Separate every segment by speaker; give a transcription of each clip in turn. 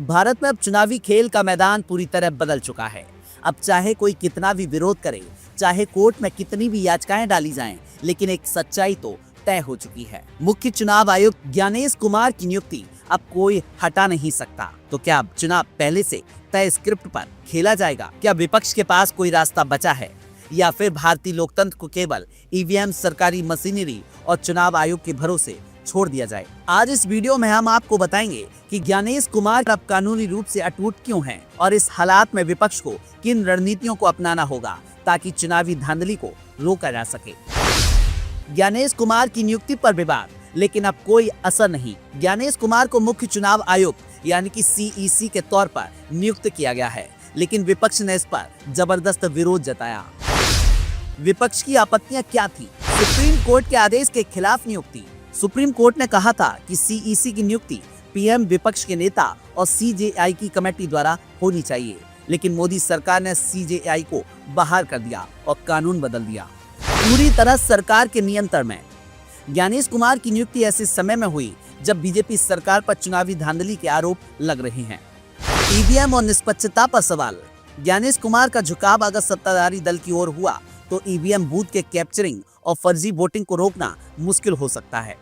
Speaker 1: भारत में अब चुनावी खेल का मैदान पूरी तरह बदल चुका है। अब चाहे कोई कितना भी विरोध करे, चाहे कोर्ट में कितनी भी याचिकाएं डाली जाएं, लेकिन एक सच्चाई तो तय हो चुकी है। मुख्य चुनाव आयुक्त ज्ञानेश कुमार की नियुक्ति अब कोई हटा नहीं सकता। तो क्या अब चुनाव पहले से तय स्क्रिप्ट पर खेला जाएगा? क्या विपक्ष के पास कोई रास्ता बचा है, या फिर भारतीय लोकतंत्र को केवल ईवीएम, सरकारी मशीनरी और चुनाव आयोग के भरोसे छोड़ दिया जाए? आज इस वीडियो में हम आपको बताएंगे कि ज्ञानेश कुमार अब कानूनी रूप से अटूट क्यों हैं और इस हालात में विपक्ष को किन रणनीतियों को अपनाना होगा ताकि चुनावी धांधली को रोका जा सके। ज्ञानेश कुमार की नियुक्ति पर विवाद, लेकिन अब कोई असर नहीं। ज्ञानेश कुमार को मुख्य चुनाव आयुक्त यानी कि सीईसी के तौर पर नियुक्त किया गया है, लेकिन विपक्ष ने इस पर जबरदस्त विरोध जताया। विपक्ष की आपत्तियां क्या थी? सुप्रीम कोर्ट के आदेश के खिलाफ नियुक्ति। सुप्रीम कोर्ट ने कहा था कि सीईसी की नियुक्ति पीएम, विपक्ष के नेता और सीजेआई की कमेटी द्वारा होनी चाहिए, लेकिन मोदी सरकार ने सीजेआई को बाहर कर दिया और कानून बदल दिया, पूरी तरह सरकार के नियंत्रण में। ज्ञानेश कुमार की नियुक्ति ऐसे समय में हुई जब बीजेपी सरकार पर चुनावी धांधली के आरोप लग रहे हैं। ईवीएम और निष्पक्षता पर सवाल। ज्ञानेश कुमार का झुकाव अगर सत्ताधारी दल की ओर हुआ तो ईवीएम बूथ के कैप्चरिंग और फर्जी वोटिंग को रोकना मुश्किल हो सकता है।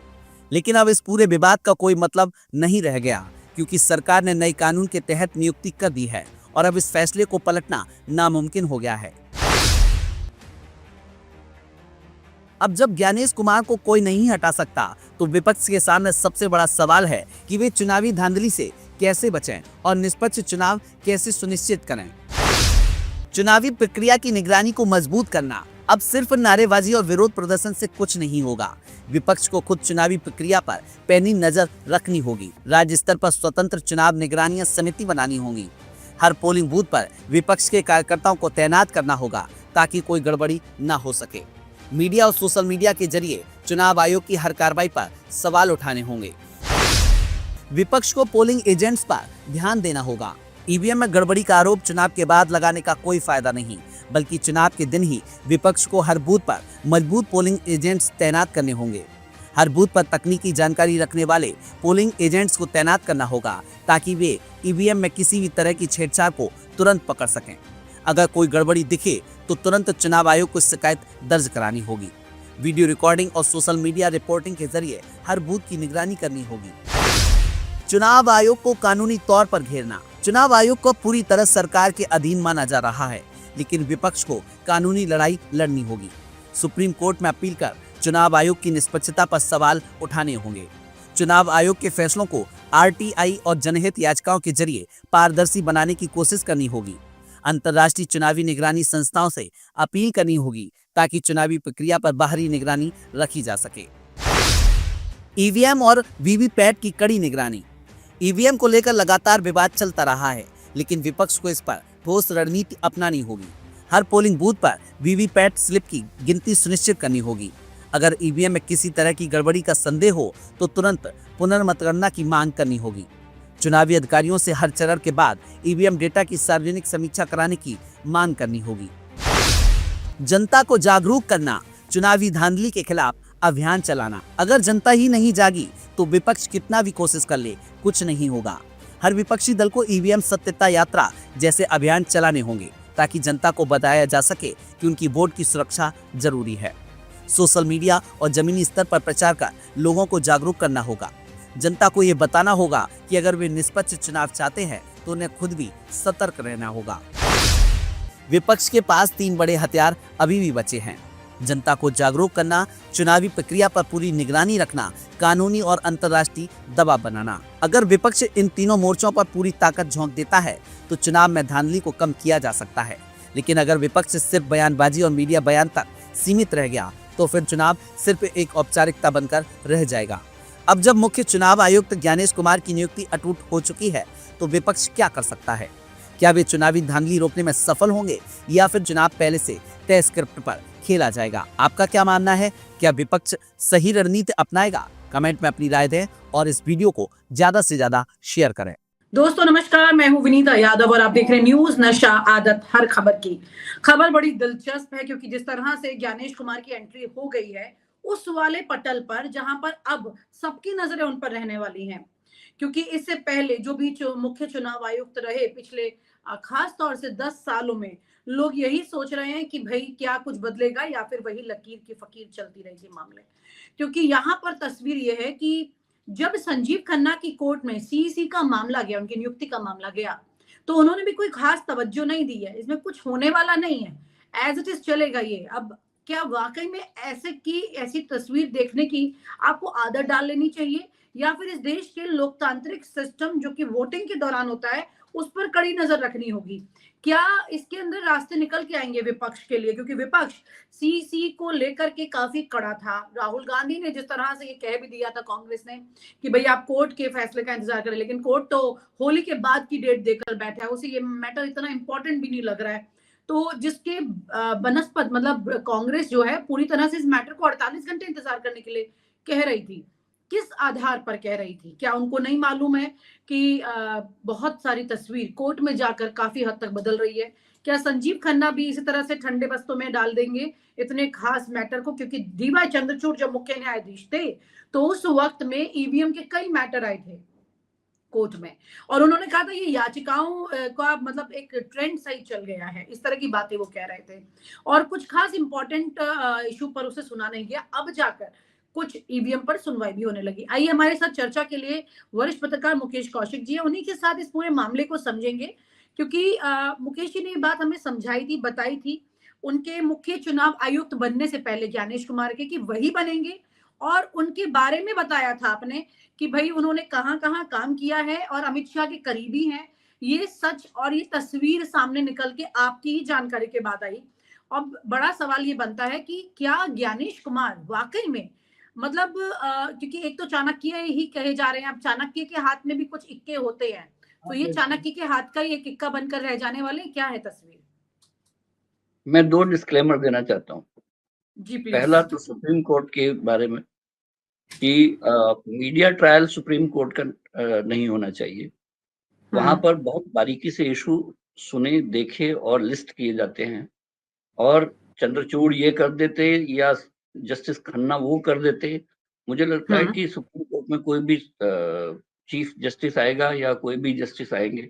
Speaker 1: लेकिन अब इस पूरे विवाद का कोई मतलब नहीं रह गया, क्योंकि सरकार ने नए कानून के तहत नियुक्ति कर दी है और अब इस फैसले को पलटना नामुमकिन हो गया है। अब जब ज्ञानेश कुमार को कोई नहीं हटा सकता, तो विपक्ष के सामने सबसे बड़ा सवाल है कि वे चुनावी धांधली से कैसे बचें और निष्पक्ष चुनाव कैसे सुनिश्चित करें। चुनावी प्रक्रिया की निगरानी को मजबूत करना। अब सिर्फ नारेबाजी और विरोध प्रदर्शन से कुछ नहीं होगा। विपक्ष को खुद चुनावी प्रक्रिया पर पैनी नजर रखनी होगी। राज्य स्तर पर स्वतंत्र चुनाव निगरानी समिति बनानी होगी। हर पोलिंग बूथ पर विपक्ष के कार्यकर्ताओं को तैनात करना होगा ताकि कोई गड़बड़ी न हो सके। मीडिया और सोशल मीडिया के जरिए चुनाव आयोग की हर कार्रवाई पर सवाल उठाने होंगे। विपक्ष को पोलिंग एजेंट्स पर ध्यान देना होगा। ईवीएम में गड़बड़ी का आरोप चुनाव के बाद लगाने का कोई फायदा नहीं, बल्कि चुनाव के दिन ही विपक्ष को हर बूथ पर मजबूत पोलिंग एजेंट्स तैनात करने होंगे। हर बूथ पर तकनीकी जानकारी रखने वाले पोलिंग एजेंट्स को तैनात करना होगा ताकि वे ईवीएम में किसी भी तरह की छेड़छाड़ को तुरंत पकड़ सकें। अगर कोई गड़बड़ी दिखे तो तुरंत चुनाव आयोग को शिकायत दर्ज करानी होगी। वीडियो रिकॉर्डिंग और सोशल मीडिया रिपोर्टिंग के जरिए हर बूथ की निगरानी करनी होगी। चुनाव आयोग को कानूनी तौर पर घेरना। चुनाव आयोग को पूरी तरह सरकार के अधीन माना जा रहा है, लेकिन विपक्ष को कानूनी लड़ाई लड़नी होगी। सुप्रीम कोर्ट में अपील कर चुनाव आयोग की निष्पक्षता पर सवाल उठाने होंगे। चुनाव आयोग के फैसलों को आरटीआई और जनहित याचिकाओं के जरिए पारदर्शी बनाने की कोशिश करनी होगी। अंतर्राष्ट्रीय चुनावी निगरानी संस्थाओं से अपील करनी होगी ताकि चुनावी प्रक्रिया पर बाहरी निगरानी रखी जा सके। ईवीएम और वीवीपैट की कड़ी निगरानी। ईवीएम को लेकर लगातार विवाद चलता रहा है, लेकिन विपक्ष को इस पर ठोस रणनीति अपनानी होगी। हर पोलिंग बूथ पर वीवीपैट स्लिप की गिनती सुनिश्चित करनी होगी। अगर ईवीएम में किसी तरह की गड़बड़ी का संदेह हो तो तुरंत पुनर्मतगणना की मांग करनी होगी। चुनावी अधिकारियों से हर चरण के बाद ईवीएम डेटा की सार्वजनिक समीक्षा कराने की मांग करनी होगी। जनता को जागरूक करना। चुनावी धांधली के खिलाफ अभियान चलाना। अगर जनता ही नहीं जागी तो विपक्ष कितना भी कोशिश कर ले, कुछ नहीं होगा। हर विपक्षी दल को ईवीएम सत्यता यात्रा जैसे अभियान चलाने होंगे ताकि जनता को बताया जा सके कि उनकी वोट की सुरक्षा जरूरी है। सोशल मीडिया और जमीनी स्तर पर प्रचार कर लोगों को जागरूक करना होगा। जनता को ये बताना होगा कि अगर वे निष्पक्ष चुनाव चाहते हैं तो उन्हें खुद भी सतर्क रहना होगा। विपक्ष के पास 3 बड़े हथियार अभी भी बचे हैं। जनता को जागरूक करना, चुनावी प्रक्रिया पर पूरी निगरानी रखना, कानूनी और अंतर्राष्ट्रीय दबाव बनाना। अगर विपक्ष इन तीनों मोर्चों पर पूरी ताकत झोंक देता है तो चुनाव में धांधली को कम किया जा सकता है। लेकिन अगर विपक्ष सिर्फ बयानबाजी और मीडिया बयान तक सीमित रह गया तो फिर चुनाव सिर्फ एक औपचारिकता बनकर रह जाएगा। अब जब मुख्य चुनाव आयुक्त ज्ञानेश कुमार की नियुक्ति अटूट हो चुकी है तो विपक्ष क्या कर सकता है? क्या वे चुनावी धांधली रोकने में सफल होंगे या फिर चुनाव पहले से तय स्क्रिप्ट पर खेला जाएगा? आपका क्या मानना है? क्या विपक्ष सही रणनीति अपनाएगा? कमेंट में अपनी राय दें और इस वीडियो को ज्यादा से ज्यादा शेयर करें।
Speaker 2: दोस्तों नमस्कार, मैं हूं विनीता यादव और आप देख रहे हैं न्यूज नशा आदत हर खबर की। खबर बड़ी दिलचस्प है क्योंकि जिस तरह से ज्ञानेश कुमार की एंट्री हो गई है उस वाले पटल पर जहां पर अब सबकी नजरें उन पर रहने वाली हैं। क्योंकि इससे पहले जो भी मुख्य चुनाव आयुक्त रहे पिछले खास तौर से 10 सालों में, लोग यही सोच रहे हैं कि भाई क्या कुछ बदलेगा या फिर वही लकीर की फकीर चलती रहेगी मामले। क्योंकि यहाँ पर तस्वीर ये है कि जब संजीव खन्ना की कोर्ट में सीईसी का मामला गया, उनकी नियुक्ति का मामला गया, तो उन्होंने भी कोई खास तवज्जो नहीं दी है। इसमें कुछ होने वाला नहीं है, एज इट इज चलेगा ये। अब क्या वाकई में ऐसी तस्वीर देखने की आपको आदत डाल लेनी चाहिए, या फिर इस देश के लोकतांत्रिक सिस्टम जो कि वोटिंग के दौरान होता है उस पर कड़ी नजर रखनी होगी? क्या इसके अंदर रास्ते निकल के आएंगे विपक्ष के लिए? क्योंकि विपक्ष सीसी को लेकर के काफी कड़ा था। राहुल गांधी ने जिस तरह से ये कह भी दिया था कांग्रेस ने कि भाई आप कोर्ट के फैसले का इंतजार करें, लेकिन कोर्ट तो होली के बाद की डेट देकर बैठा है, उसे ये मैटर इतना इंपॉर्टेंट भी नहीं लग रहा है। तो जिसके बनस्पत मतलब कांग्रेस जो है पूरी तरह से इस मैटर को 48 घंटे इंतजार करने के लिए कह रही थी। किस आधार पर कह रही थी? क्या उनको नहीं मालूम है कि बहुत सारी तस्वीर कोर्ट में जाकर काफी हद तक बदल रही है? क्या संजीव खन्ना भी इसी तरह से ठंडे बस्तों में डाल देंगे इतने खास मैटर को? क्योंकि डीवाई चंद्रचूड़ जब मुख्य न्यायाधीश थे तो उस वक्त में ईवीएम के कई मैटर आए थे कोर्ट में, और उन्होंने कहा था ये याचिकाओं का मतलब एक ट्रेंड सही चल गया है, इस तरह की बातें वो कह रहे थे। और कुछ खास इंपॉर्टेंट इशू पर उसे सुना नहीं गया, अब जाकर कुछ ईवीएम पर सुनवाई भी होने लगी। आइए हमारे साथ चर्चा के लिए वरिष्ठ पत्रकार मुकेश कौशिक जी है, उन्हीं के साथ इस पूरे मामले को समझेंगे। क्योंकि मुकेश जी ने ये बात हमें समझाई थी, बताई थी उनके मुख्य चुनाव आयुक्त बनने से पहले ज्ञानेश कुमार के कि वही बनेंगे, और उनके बारे में बताया था आपने कि भाई उन्होंने कहाँ कहाँ काम किया है और अमित शाह के करीबी हैं। ये सच और ये तस्वीर सामने निकल के आपकी ही जानकारी के बाद आई। अब बड़ा सवाल ये बनता है कि क्या ज्ञानेश कुमार वाकई में मतलब क्योंकि एक तो चाणक्य ही कहे जा रहे हैं, अब चाणक्य के हाथ में भी कुछ इक्के होते हैं, तो ये चाणक्य के हाथ का ही एक इक्का बनकर रह जाने वाले क्या है तस्वीर?
Speaker 3: मैं 2 डिस्क्लेमर देना चाहता हूँ।
Speaker 2: जी प्लीज।
Speaker 3: पहला तो सुप्रीम कोर्ट के बारे में कि मीडिया ट्रायल सुप्रीम कोर्ट का नहीं होना चाहिए। वहां पर बहुत बारीकी से इशू सुने, देखे और लिस्ट किए जाते हैं, और चंद्रचूड़ ये कर देते या जस्टिस खन्ना वो कर देते। मुझे लगता है कि सुप्रीम कोर्ट में कोई भी चीफ जस्टिस आएगा या कोई भी जस्टिस आएंगे,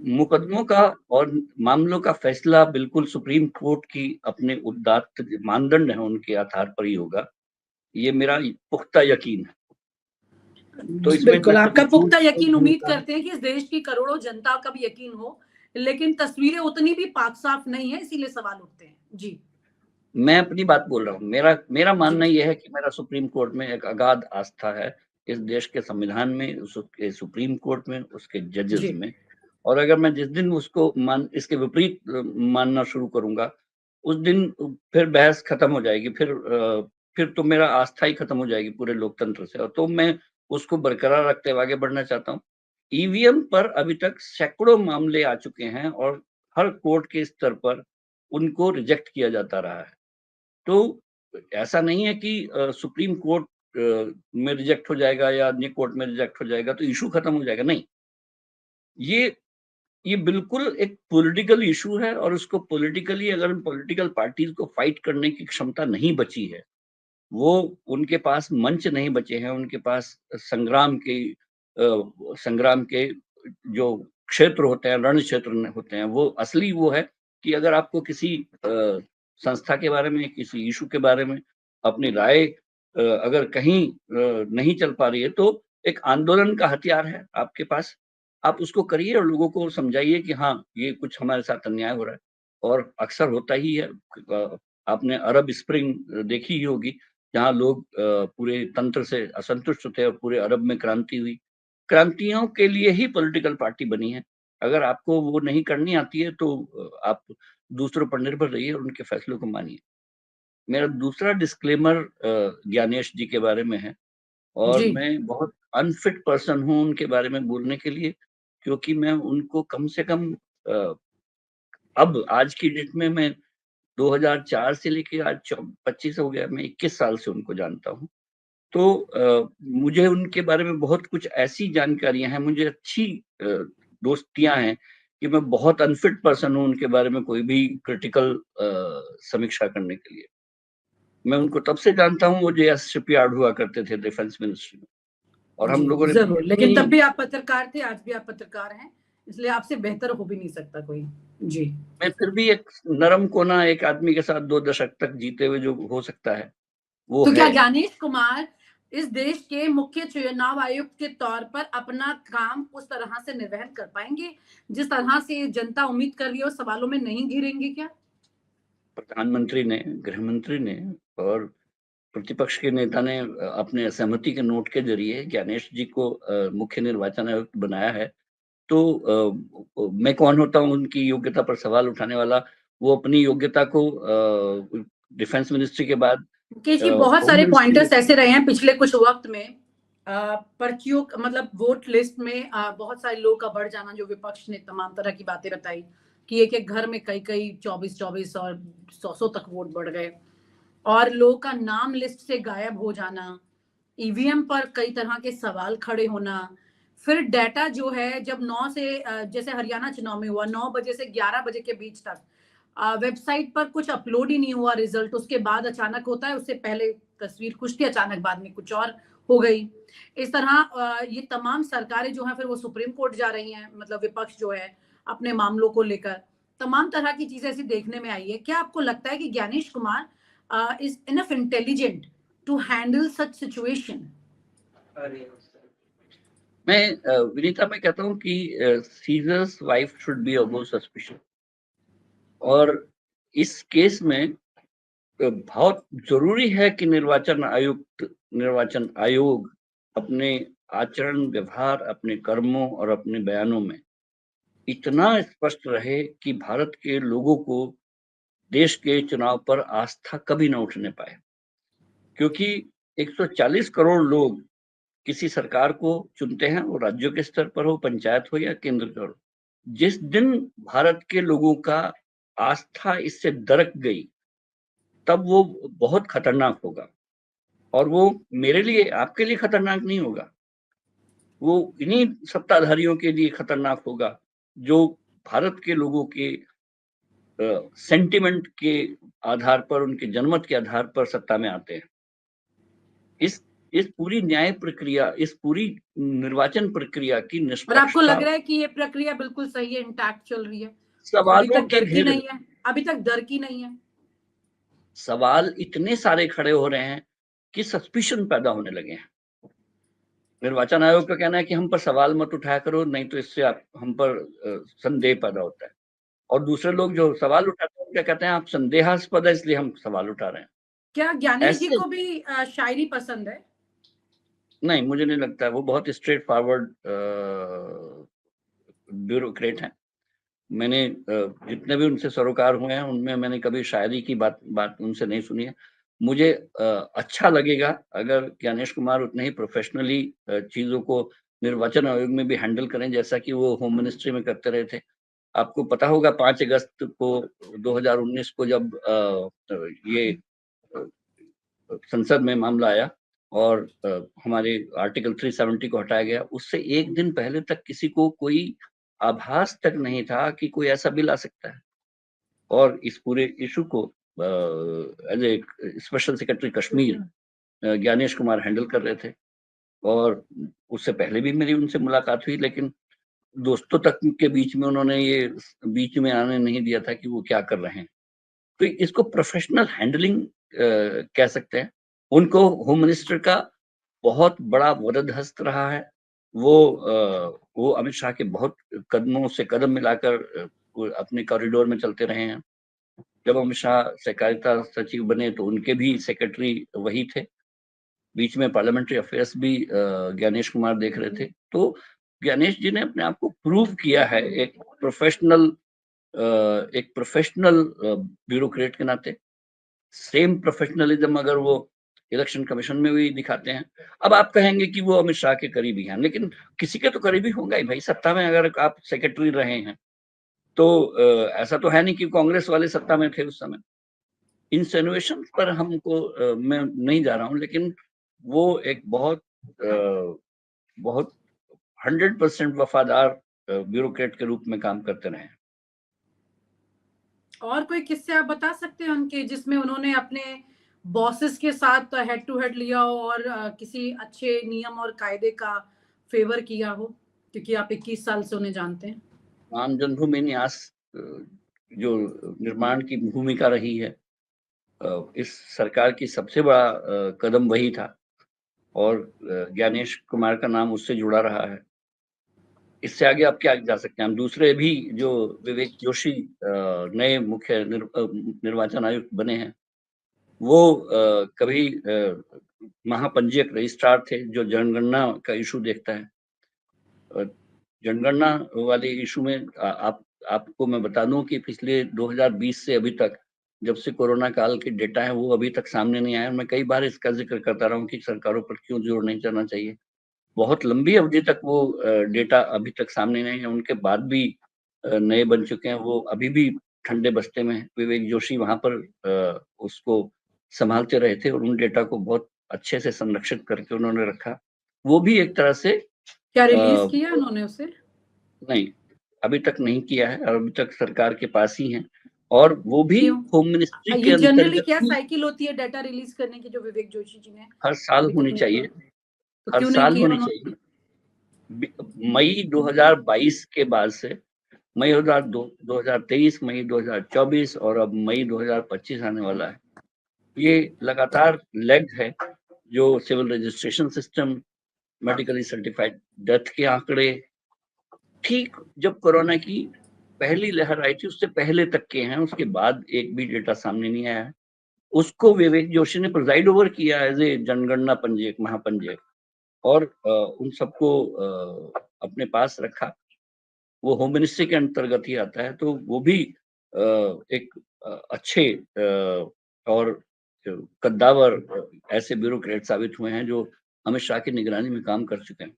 Speaker 3: मुकदमों का और मामलों का फैसला बिल्कुल सुप्रीम कोर्ट की अपने उदात्त मानदंड है उनके आधार पर ही होगा। ये मेरा पुख्ता यकीन है। तो इसमें
Speaker 2: बिल्कुल आपका पुख्ता यकीन, उम्मीद
Speaker 3: होता है।
Speaker 2: करते हैं कि इस देश की करोड़ों जनता का भी यकीन हो, लेकिन तस्वीरें उतनी भी पाक साफ नहीं है, इसीलिए सवाल उठते हैं। जी
Speaker 3: मैं अपनी बात बोल रहा हूँ। मेरा मानना
Speaker 2: जी
Speaker 3: यह है कि मेरा सुप्रीम कोर्ट में एक अगाध आस्था है, इस देश के संविधान में, उसके सुप्रीम कोर्ट में, उसके जजेस
Speaker 2: जी
Speaker 3: में। और अगर मैं जिस दिन उसको इसके विपरीत मानना शुरू करूंगा, उस दिन फिर बहस खत्म हो जाएगी, फिर तो मेरा आस्था ही खत्म हो जाएगी पूरे लोकतंत्र से। और तो मैं उसको बरकरार रखते हुए आगे बढ़ना चाहता हूँ। ईवीएम पर अभी तक सैकड़ों मामले आ चुके हैं और हर कोर्ट के स्तर पर उनको रिजेक्ट किया जाता रहा है। तो ऐसा नहीं है कि सुप्रीम कोर्ट में रिजेक्ट हो जाएगा या अन्य कोर्ट में रिजेक्ट हो जाएगा तो इशू खत्म हो जाएगा, नहीं। ये ये बिल्कुल एक पॉलिटिकल इशू है, और उसको पॉलिटिकली अगर पॉलिटिकल पार्टीज को फाइट करने की क्षमता नहीं बची है, वो उनके पास मंच नहीं बचे हैं, उनके पास संग्राम के जो क्षेत्र होते हैं, रण क्षेत्र होते हैं, वो असली वो है कि अगर आपको किसी संस्था के बारे में, किसी इशू के बारे में अपनी राय अगर कहीं नहीं चल पा रही है, तो एक आंदोलन का हथियार है आपके पास। आप उसको करिए और लोगों को समझाइए कि हाँ, ये कुछ हमारे साथ अन्याय हो रहा है, और अक्सर होता ही है। आपने अरब स्प्रिंग देखी ही होगी, जहाँ लोग पूरे तंत्र से असंतुष्ट थे और पूरे अरब में क्रांति हुई। क्रांतियों के लिए ही पॉलिटिकल पार्टी बनी है। अगर आपको वो नहीं करनी आती है तो आप दूसरों पर निर्भर रहिए और उनके फैसलों को मानिए। मेरा दूसरा डिस्क्लेमर ज्ञानेश जी के बारे में है, और
Speaker 2: जी
Speaker 3: मैं बहुत अनफिट पर्सन हूँ उनके बारे में बोलने के लिए, क्योंकि मैं उनको कम से कम अब आज की डेट में मैं 2004 से लेके आज 25 हो गया, मैं 21 साल से उनको जानता हूँ। तो मुझे उनके बारे में बहुत कुछ ऐसी जानकारियां हैं, मुझे अच्छी दोस्तियां हैं कि मैं बहुत अनफिट पर्सन हूँ उनके बारे में कोई भी क्रिटिकल समीक्षा करने के लिए। मैं उनको तब से जानता हूँ, वो जेएस शिपयार्ड हुआ करते थे डिफेंस मिनिस्ट्री में। और हम
Speaker 2: जी,
Speaker 3: लोगों ने
Speaker 2: जरूर, लेकिन
Speaker 3: इतनी-
Speaker 2: तब भी आप पत्रकार थे, आज भी आप पत्रकार हैं, इसलिए आपसे बेहतर हो भी नहीं सकता कोई। जी।
Speaker 3: मैं फिर भी एक नरम कोना एक आदमी के साथ 2 दशक तक जीते हुए जो हो सकता है वो
Speaker 2: तो क्या
Speaker 3: है।
Speaker 2: ज्ञानेश कुमार इस देश के मुख्य चुनाव आयुक्त के तौर पर अपना काम उस तरह से निर्वहन कर पाएंगे जिस तरह से जनता उम्मीद कर रही है, और सवालों में नहीं घिरेंगे क्या?
Speaker 3: प्रधानमंत्री ने, गृह मंत्री ने और प्रतिपक्ष के नेता ने अपने असहमति के नोट के जरिए ज्ञानेश जी को मुख्य निर्वाचन आयुक्त बनाया है। तो मैं कौन होता हूँ उनकी योग्यता पर सवाल उठाने वाला? वो अपनी योग्यता को डिफेंस मिनिस्ट्री के बाद
Speaker 2: मुकेश जी, बहुत
Speaker 3: होम
Speaker 2: सारे
Speaker 3: मिनिस्ट्री में
Speaker 2: पॉइंटर्स ऐसे रहे हैं पिछले कुछ वक्त में, पर्चियों मतलब वोट लिस्ट में बहुत सारे लोगों का बढ़ जाना, जो विपक्ष ने तमाम तरह की बातें बताई कि एक एक घर में कई कई 24-24 और 100 तक वोट बढ़ गए, और लोगों का नाम लिस्ट से गायब हो जाना, ईवीएम पर कई तरह के सवाल खड़े होना, फिर डाटा जो है जब 9 से जैसे हरियाणा चुनाव में हुआ 9 बजे से 11 बजे के बीच तक वेबसाइट पर कुछ अपलोड ही नहीं हुआ रिजल्ट, उसके बाद अचानक होता है, उससे पहले तस्वीर कुछ थी, अचानक बाद में कुछ और हो गई। इस तरह ये तमाम सरकारें जो हैं फिर वो सुप्रीम कोर्ट जा रही हैं, मतलब विपक्ष जो है अपने मामलों को लेकर तमाम तरह की चीजें ऐसी देखने में आई है। क्या आपको लगता है कि Gyanesh Kumar is enough intelligent to handle such situation?
Speaker 3: मैं विनीता मैं कहता हूँ कि Caesar's wife should be above suspicion. और इस केस में बहुत जरूरी है कि निर्वाचन आयोग अपने आचरण, व्यवहार, अपने कर्मों और अपने बयानों में इतना स्पष्ट रहे कि भारत के लोगों को देश के चुनाव पर आस्था कभी न उठने पाए। क्योंकि 140 करोड़ लोग किसी सरकार को चुनते हैं, वो राज्यों के स्तर पर हो, पंचायत हो या केंद्र का हो। जिस दिन भारत के लोगों का आस्था इससे दरक गई, तब वो बहुत खतरनाक होगा। और वो मेरे लिए, आपके लिए खतरनाक नहीं होगा, वो इन्हीं सत्ताधारियों के लिए खतरनाक होगा जो भारत के लोगों के सेंटिमेंट के आधार पर, उनके जनमत के आधार पर सत्ता में आते हैं। इस इस पूरी न्याय प्रक्रिया, इस पूरी निर्वाचन प्रक्रिया की
Speaker 2: और आपको
Speaker 3: निष्पक्षता
Speaker 2: लग रहा है कि ये प्रक्रिया बिल्कुल सही है, इंटैक्ट चल रही है, अभी
Speaker 3: सवालों
Speaker 2: तक
Speaker 3: के
Speaker 2: डर की
Speaker 3: घेरे,
Speaker 2: नहीं है, अभी तक डर की नहीं है?
Speaker 3: सवाल इतने सारे खड़े हो रहे हैं कि सस्पिशन पैदा होने लगे हैं। निर्वाचन आयोग का कहना है कि हम पर सवाल मत उठाया करो, नहीं तो इससे आप हम पर संदेह पैदा होता है। और दूसरे लोग जो सवाल उठाते हैं क्या कहते हैं, आप संदेहास्पद है इसलिए हम सवाल उठा रहे हैं।
Speaker 2: क्या ज्ञानेश जी
Speaker 3: ऐसे
Speaker 2: को भी शायरी पसंद है?
Speaker 3: नहीं, मुझे नहीं लगता। वो बहुत स्ट्रेट फॉरवर्ड ब्यूरोक्रेट हैं। मैंने जितने भी उनसे सरोकार हुए हैं उनमें मैंने कभी शायरी की बात उनसे नहीं सुनी है। मुझे अच्छा लगेगा अगर ज्ञानेश कुमार उतने ही प्रोफेशनली चीजों को निर्वाचन आयोग में भी हैंडल करें जैसा कि वो होम मिनिस्ट्री में करते रहे थे। आपको पता होगा 5 अगस्त को 2019 को जब ये संसद में मामला आया और हमारे आर्टिकल 370 को हटाया गया, उससे एक दिन पहले तक किसी को कोई आभास तक नहीं था कि कोई ऐसा बिल आ सकता है। और इस पूरे इशू को as a special secretary Kashmir Gyanesh Kumar handle कर रहे थे। और उससे पहले भी मेरी उनसे मुलाकात हुई, लेकिन दोस्तों तक के बीच में उन्होंने ये बीच में आने नहीं दिया था कि वो क्या कर रहे हैं। तो इसको प्रोफेशनल हैंडलिंग कह सकते हैं। उनको होम मिनिस्टर का बहुत बड़ा मदद हस्त रहा है। वो अमित शाह के बहुत कदमों से कदम मिलाकर वो अपने कॉरिडोर में चलते रहे हैं। जब अमित शाह सहकारिता सचिव बने तो उनके भी सेक्रेटरी वही थे। बीच में पार्लियामेंट्री अफेयर्स भी ज्ञानेश कुमार देख रहे थे। तो ज्ञानेश जी ने अपने आप को प्रूव किया है एक प्रोफेशनल ब्यूरोक्रेट के नाते। सेम प्रोफेशनलिज्म अगर वो इलेक्शन कमीशन में भी दिखाते हैं। अब आप कहेंगे कि वो अमित शाह के करीबी हैं, लेकिन किसी के तो करीबी होगा ही भाई। सत्ता में अगर आप सेक्रेटरी रहे हैं तो ऐसा तो है नहीं कि कांग्रेस वाले सत्ता में थे उस समय। इंसिनुएशन पर मैं नहीं जा रहा हूं, लेकिन वो एक बहुत 100% वफादार ब्यूरोक्रेट के रूप में काम करते रहे।
Speaker 2: और कोई किस्से आप बता सकते हैं उनके जिसमें उन्होंने अपने बॉसेस के साथ हेड टू हेड लिया हो और किसी अच्छे नियम और कायदे का फेवर किया हो, क्योंकि आप 21 साल से उन्हें जानते हैं।
Speaker 3: राम जन्मभूमि न्यास जो निर्माण की भूमिका रही है, इस सरकार की सबसे बड़ा कदम वही था और ज्ञानेश कुमार का नाम उससे जुड़ा रहा है। इससे आगे आप क्या जा सकते हैं? हम दूसरे भी जो विवेक जोशी नए मुख्य निर्वाचन आयुक्त बने हैं, वो कभी महापंजीयक रजिस्ट्रार थे जो जनगणना का इशू देखता है। जनगणना वाले इशू में आपको मैं बता दूं कि पिछले 2020 से अभी तक, जब से कोरोना काल के डेटा है वो अभी तक सामने नहीं आया। मैं कई बार इसका जिक्र करता रहा हूँ कि सरकारों पर क्यों जोर नहीं करना चाहिए। बहुत लंबी अवधि तक वो डेटा अभी तक सामने नहीं है, उनके बाद भी नए बन चुके हैं, वो अभी भी ठंडे बस्ते में है। विवेक जोशी वहां पर उसको संभालते रहे थे और उन डेटा को बहुत अच्छे से संरक्षित करके उन्होंने रखा। वो भी एक तरह से
Speaker 2: क्या रिलीज किया उन्होंने उसे?
Speaker 3: नहीं, अभी तक नहीं किया है, अभी तक सरकार के पास ही है और वो भी
Speaker 2: क्यों?
Speaker 3: होम मिनिस्ट्री के
Speaker 2: ये जनरली
Speaker 3: अंतर्गत
Speaker 2: क्या
Speaker 3: ही
Speaker 2: साइकिल होती है डाटा रिलीज करने की, जो विवेक जोशी जी ने
Speaker 3: हर साल
Speaker 2: अभी तक
Speaker 3: होनी
Speaker 2: नहीं
Speaker 3: चाहिए,
Speaker 2: किया? तो
Speaker 3: हर
Speaker 2: क्यों नहीं
Speaker 3: साल
Speaker 2: किया
Speaker 3: होनी
Speaker 2: उन्होंने?
Speaker 3: चाहिए। मई 2022 के बाद से मई 2023, मई 2024 और अब मई 2025 आने वाला है। ये लगातार लैग है। जो civil registration system, medically certified death के आंकड़े, ठीक जब कोरोना की पहली लहर आई थी उससे पहले तक के हैं, उसके बाद एक भी डेटा सामने नहीं आया है। उसको विवेक जोशी ने प्रिजाइड ओवर किया एज ए जनगणना पंजीयक, महापंजीयक, और उन सबको अपने पास रखा। वो होम मिनिस्ट्री के अंतर्गत ही आता है, तो वो भी एक अच्छे और कद्दावर ऐसे ब्यूरोक्रेट साबित हुए हैं जो अमित शाह की निगरानी में काम कर चुके हैं।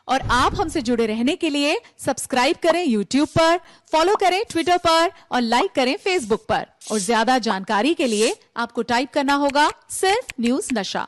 Speaker 4: और आप हमसे जुड़े रहने के लिए सब्सक्राइब करें YouTube पर, फॉलो करें Twitter पर और लाइक करें Facebook पर। और ज्यादा जानकारी के लिए आपको टाइप करना होगा सिर्फ न्यूज नशा।